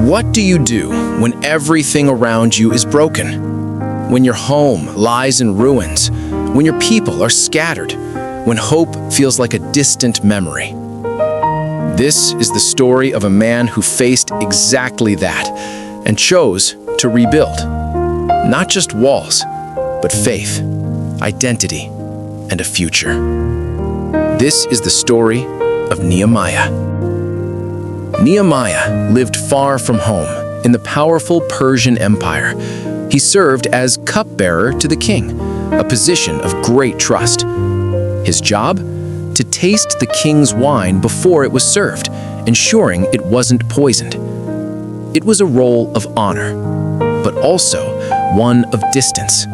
What do you do when everything around you is broken? When your home lies in ruins? When your people are scattered? When hope feels like a distant memory? This is the story of a man who faced exactly that and chose to rebuild. Not just walls, but faith, identity, and a future. This is the story of Nehemiah. Nehemiah lived far from home in the powerful Persian Empire. He served as cupbearer to the king, a position of great trust. His job? To taste the king's wine before it was served, ensuring it wasn't poisoned. It was a role of honor, but also one of distance.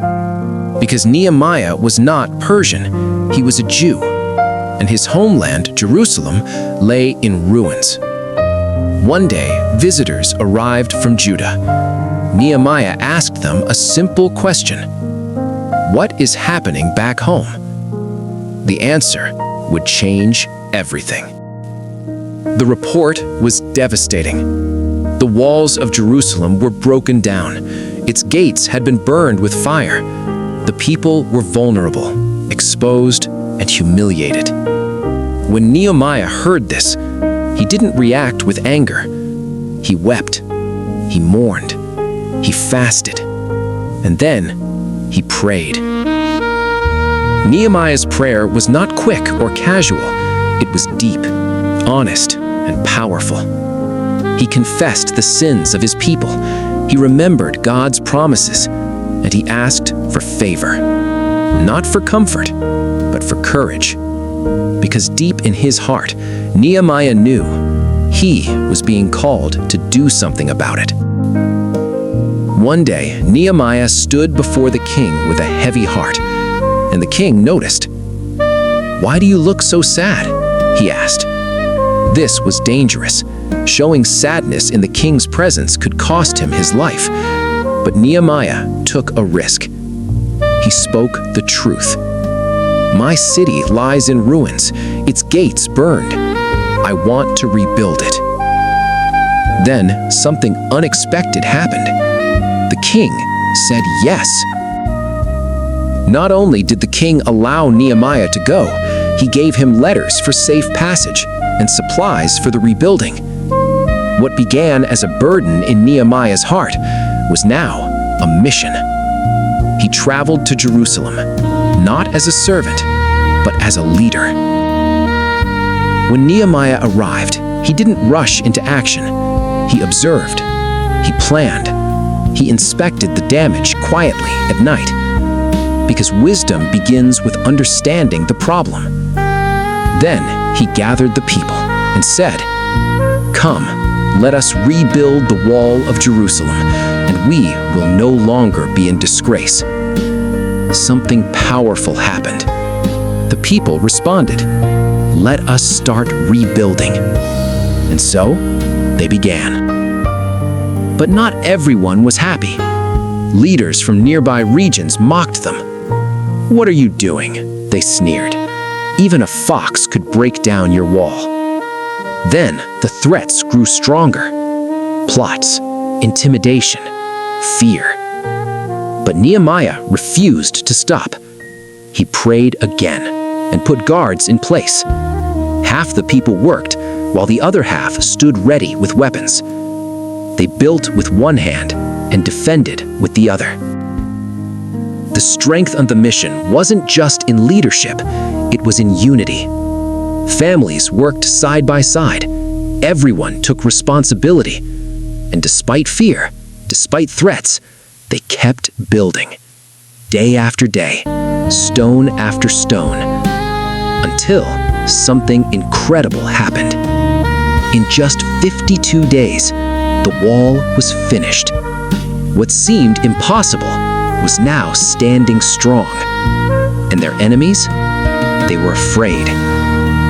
Because Nehemiah was not Persian, he was a Jew, and his homeland, Jerusalem, lay in ruins. One day, visitors arrived from Judah. Nehemiah asked them a simple question: what is happening back home? The answer would change everything. The report was devastating. The walls of Jerusalem were broken down. Its gates had been burned with fire. The people were vulnerable, exposed, and humiliated. When Nehemiah heard this, he didn't react with anger. He wept, he mourned, he fasted, and then he prayed. Nehemiah's prayer was not quick or casual. It was deep, honest, and powerful. He confessed the sins of his people. He remembered God's promises, and he asked for favor. Not for comfort, but for courage. Because deep in his heart, Nehemiah knew he was being called to do something about it. One day, Nehemiah stood before the king with a heavy heart, and the king noticed. "Why do you look so sad?" he asked. This was dangerous. Showing sadness in the king's presence could cost him his life. But Nehemiah took a risk. He spoke the truth. "My city lies in ruins, its gates burned. I want to rebuild it." Then something unexpected happened. The king said yes. Not only did the king allow Nehemiah to go, he gave him letters for safe passage and supplies for the rebuilding. What began as a burden in Nehemiah's heart was now a mission. He traveled to Jerusalem, not as a servant, but as a leader. When Nehemiah arrived, he didn't rush into action. He observed, he planned, he inspected the damage quietly at night. Because wisdom begins with understanding the problem. Then he gathered the people and said, "Come, let us rebuild the wall of Jerusalem, and we will no longer be in disgrace." Something powerful happened. The people responded, "Let us start rebuilding." And so, they began. But not everyone was happy. Leaders from nearby regions mocked them. "What are you doing?" they sneered. "Even a fox could break down your wall." Then the threats grew stronger. Plots, intimidation, fear. But Nehemiah refused to stop. He prayed again and put guards in place. Half the people worked, while the other half stood ready with weapons. They built with one hand and defended with the other. The strength of the mission wasn't just in leadership, it was in unity. Families worked side by side. Everyone took responsibility. And despite fear, despite threats, they kept building. Day after day, stone after stone, until something incredible happened. In just 52 days, the wall was finished. What seemed impossible was now standing strong. And their enemies? They were afraid,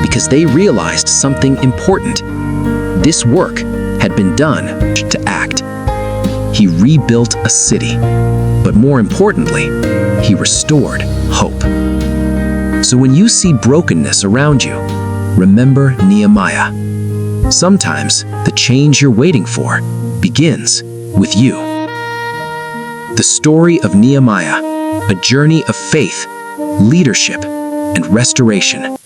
because they realized something important. This work had been done to act. He rebuilt a city, but more importantly, he restored hope. So when you see brokenness around you, remember Nehemiah. Sometimes the change you're waiting for begins with you. The story of Nehemiah, a journey of faith, leadership, and restoration.